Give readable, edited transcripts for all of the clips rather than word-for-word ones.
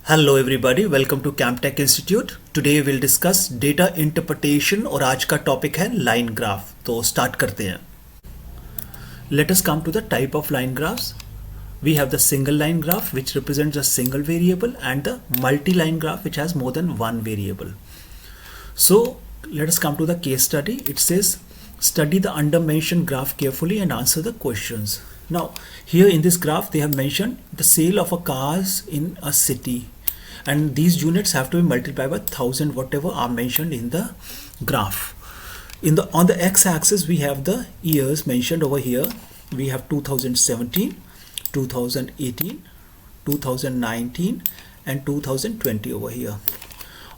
Hello everybody, welcome to Camptech institute. Today will discuss data interpretation और आज का topic है लाइन ग्राफ। तो स्टार्ट करते हैं। Let us come to the type of line graphs. We have the single line graph which represents a single variable and the multi line graph which has more than one variable. So let us come to the case study. It says study the under mentioned graph carefully and answer the questions. Now here in this graph they have mentioned the sale of a cars in a city, and these units have to be multiplied by 1000 whatever are mentioned in the graph. On the x-axis we have the years mentioned over here. We have 2017, 2018, 2019 and 2020 over here.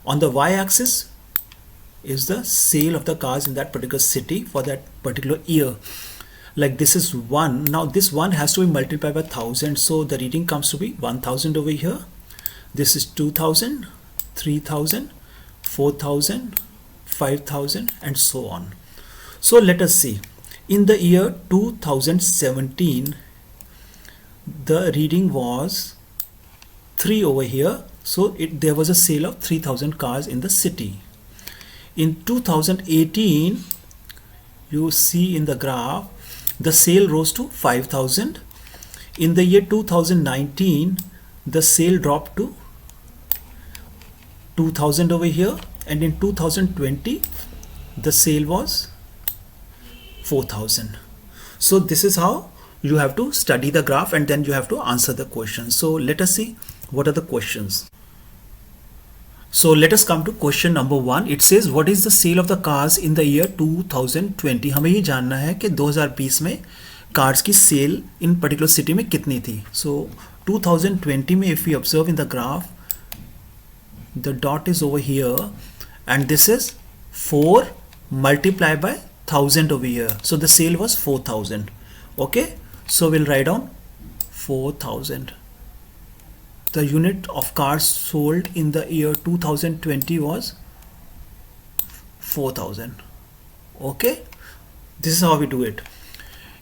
On the y-axis is the sale of the cars in that particular city for that particular year. Like this is 1. Now this 1 has to be multiplied by 1000, so the reading comes to be 1000 over here. This is 2000, 3000, 4000, 5000 and so on. So let us see. In the year 2017 the reading was 3 over here, so there was a sale of 3000 cars in the city. In 2018 you see in the graph the sale rose to 5000. In the year 2019 the sale dropped to 2000 over here, and in 2020 the sale was 4000. So this is how you have to study the graph and then you have to answer the questions. So let us see what are the questions. So let us come to question number 1. It says what is the sale of the cars in the year 2020. हमें ये जानना है कि 2020 में cars की cell इन particular city में कितनी थी. So 2020 में if we observe in the graph, the dot is over here and this is 4 multiplied by 1000 over here. So the sale was 4000. Okay, so we'll write down 4000. The unit of cars sold in the year 2020 was 4000. Okay, this is how we do it.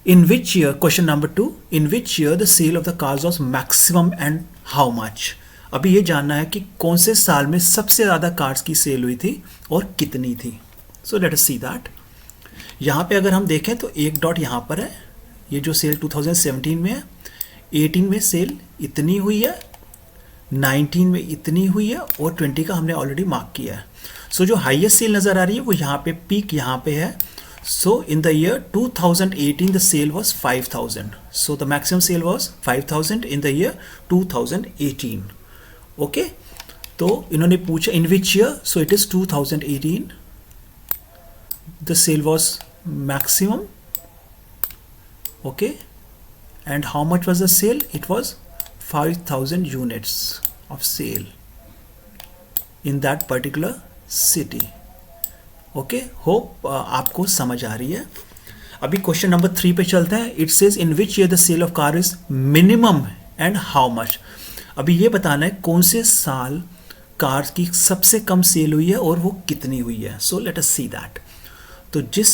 In which year, question number 2, in which year the sale of the cars was maximum and how much. अभी ये जानना है कि कौन से साल में सबसे ज़्यादा कार्स की सेल हुई थी और कितनी थी. So let us see that. यहाँ पे अगर हम देखें तो एक डॉट यहाँ पर है, ये जो सेल 2017 में है. 18 में सेल इतनी हुई है, 19 में इतनी हुई है और 20 का हमने ऑलरेडी मार्क किया है. सो जो हाईएस्ट सेल नज़र आ रही है वो यहाँ पे, पीक यहाँ पे है. So in the year 2018 the sale was 5000. So the maximum sale was 5000 in the year 2018. Okay, तो इन्होंने पूछा in which year, so it is 2018 the sale was maximum. Okay, and how much was the sale? It was 5000 units of sale in that particular city. Okay, hope आपको समझ आ रही है. अभी question number 3 पे चलते हैं. It says in which year the sale of car is minimum and how much. अभी ये बताना है कौन से साल कार की सबसे कम सेल हुई है और वो कितनी हुई है. So let us see that. तो जिस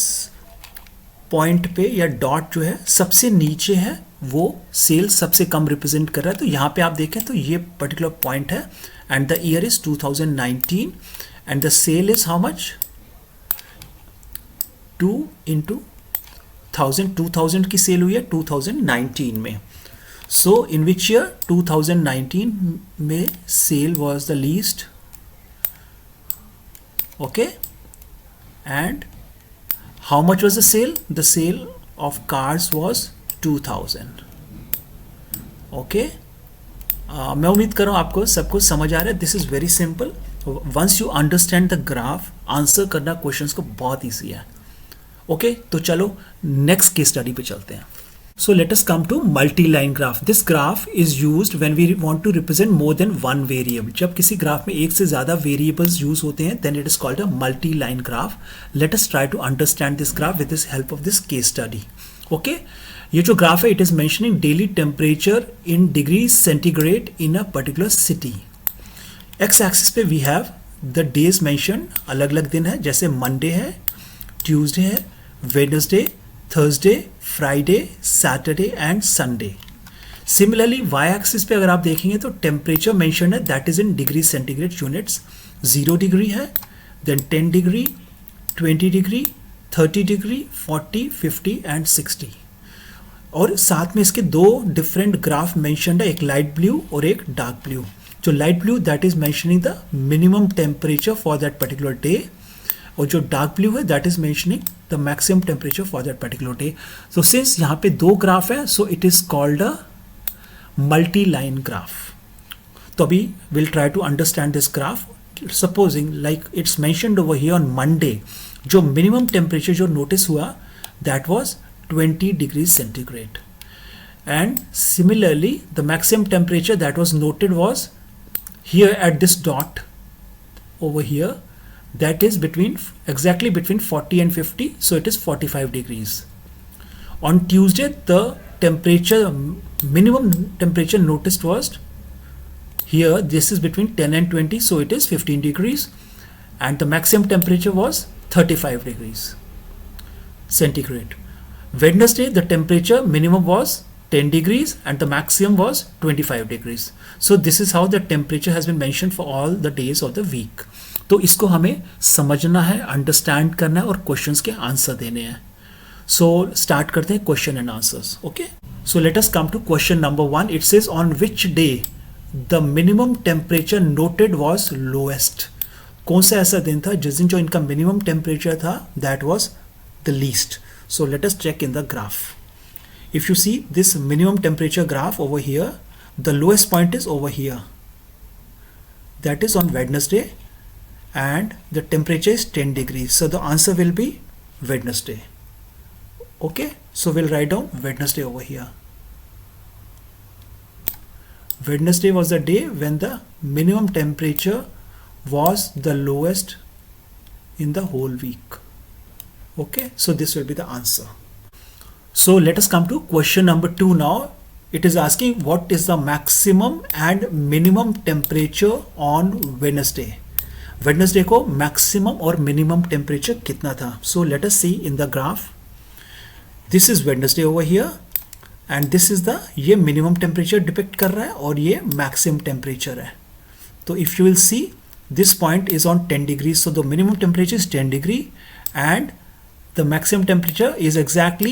पॉइंट पे या डॉट जो है सबसे नीचे है वो सेल सबसे कम रिप्रेजेंट कर रहा है. तो यहाँ पे आप देखें तो ये पर्टिकुलर पॉइंट है and the year is 2019 and the sale is how much? 2 into 1000. 2000 की सेल हुई है 2019 में. सो इन विच ईयर? 2019 में sale was the least. Okay, and how much was the sale? The sale of cars was 2000. Okay, मैं उम्मीद कर रहा हूँ आपको सबको समझ आ रहा है. This is very simple. Once you understand the graph, answer करना क्वेश्चंस को बहुत ईजी है. ओके, तो चलो नेक्स्ट केस स्टडी पे चलते हैं. So let us come to multi line graph. This graph is used when we want to represent more than one variable. जब किसी ग्राफ में एक से ज़्यादा वेरिएबल्स यूज होते हैं then it is called a multi line graph. Let us try to understand this graph with this help of this case study. Okay, ये जो ग्राफ है it is mentioning daily temperature in degree centigrade in a particular city. X axis पे we have the days mention, अलग अलग दिन है, जैसे Monday है, ट्यूसडे है, Wednesday, Thursday, Friday, Saturday and Sunday. Similarly Y axis पे अगर आप देखेंगे तो टेम्परेचर मेंशन है, that is in degree centigrade units. 0 degree है, then 10 degree, 20 degree, 30 degree, 40, 50 and 60. और साथ में इसके दो डिफरेंट ग्राफ मेंशन्ड है, एक लाइट ब्लू और एक डार्क ब्लू. जो light blue that is mentioning the minimum temperature for that particular day, और जो डार्क ब्लू है that is mentioning the maximum temperature for that particular day. So since यहाँ पे दो ग्राफ है, so it is called a multi line graph. तो अभी will try to understand this graph. Supposing like it's mentioned over here on Monday, जो minimum temperature जो notice हुआ that was 20 degree centigrade, and similarly the maximum temperature that was noted was here at this dot over here, that is exactly between 40 and 50, so it is 45 degrees. On Tuesday the minimum temperature noticed was here, this is between 10 and 20, so it is 15 degrees, and the maximum temperature was 35 degrees centigrade. Wednesday the temperature minimum was 10 degrees and the maximum was 25 degrees. So this is how the temperature has been mentioned for all the days of the week. तो इसको हमें समझना है, understand करना है और questions के answer देने हैं. सो स्टार्ट करते हैं question and answers. Okay, so let us come to question number 1. It says on which day the minimum temperature noted was lowest. कौन सा ऐसा दिन था जिस दिन जो इनका मिनिमम टेम्परेचर था that was the least. So let us check in the graph. If you see this minimum temperature graph over here, the lowest point is over here. That is on Wednesday, and the temperature is 10 degrees. So the answer will be Wednesday. Okay, so we'll write down Wednesday over here. Wednesday was the day when the minimum temperature was the lowest in the whole week. Okay, so this will be the answer. So let us come to question number 2 now. It is asking what is the maximum and minimum temperature on Wednesday. Wednesday को maximum और minimum temperature कितना था? So let us see in the graph. This is Wednesday over here, and this is the ये minimum temperature depict कर रहा है और ये maximum temperature है. तो if you will see this point is on 10 degrees, so the minimum temperature is 10 degree and the maximum temperature is exactly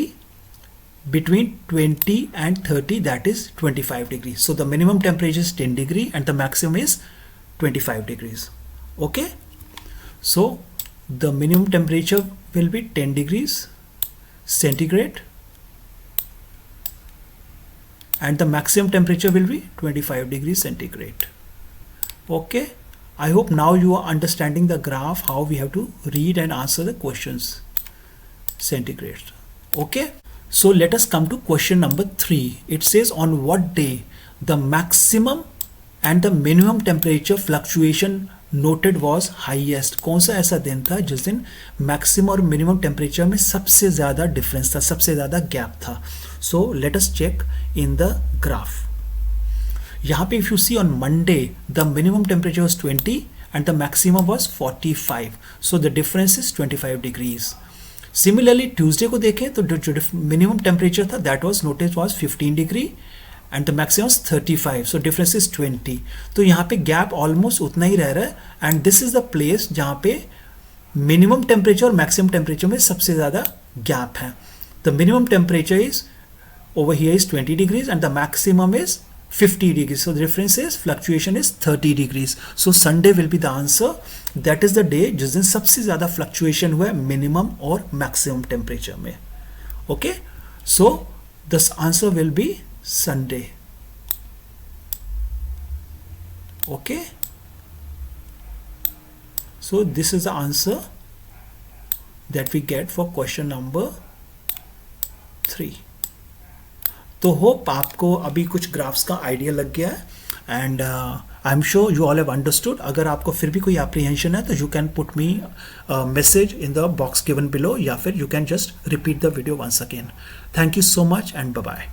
between 20 and 30, that is 25 degrees. So the minimum temperature is 10 degree and the maximum is 25 degrees. Okay, so the minimum temperature will be 10 degrees centigrade and the maximum temperature will be 25 degrees centigrade. Okay, I hope now you are understanding the graph, how we have to read and answer the questions. Centigrade. Okay, so let us come to question number 3. It says on what day the maximum and the minimum temperature fluctuation noted was highest. कौन सा ऐसा दिन था जिस दिन maximum और minimum temperature में सबसे ज़्यादा डिफरेंस था, सबसे ज़्यादा गैप था. So let us check in the graph. यहाँ पे if you see on Monday the minimum temperature was 20 and the maximum was 45. So the difference is 25 degrees. Similarly Tuesday को देखें तो जो मिनिमम टेम्परेचर था that was notice was 15 degree and the maximum 35, so difference is 20. तो यहाँ पे gap almost उतना ही रह रहा है and this is the place जहाँ पे मिनिमम टेम्परेचर और मैक्सिमम टेम्परेचर में सबसे ज़्यादा गैप है. The minimum temperature is over here is 20 degrees and the maximum is 50 degrees. So the difference is fluctuation is 30 degrees. So Sunday will be the answer. That is the day जिस दिन सबसे ज़्यादा fluctuation हुआ है minimum और maximum temperature में. Okay, so this answer will be Sunday. Okay, so this is the answer that we get for question number 3. तो hope आपको अभी कुछ ग्राफ्स का आइडिया लग गया है and I am sure you all have understood. अगर आपको फिर भी कोई एप्रीहेंशन है तो you can put me message in the box given below या फिर you can just repeat the video once again. Thank you so much and bye bye.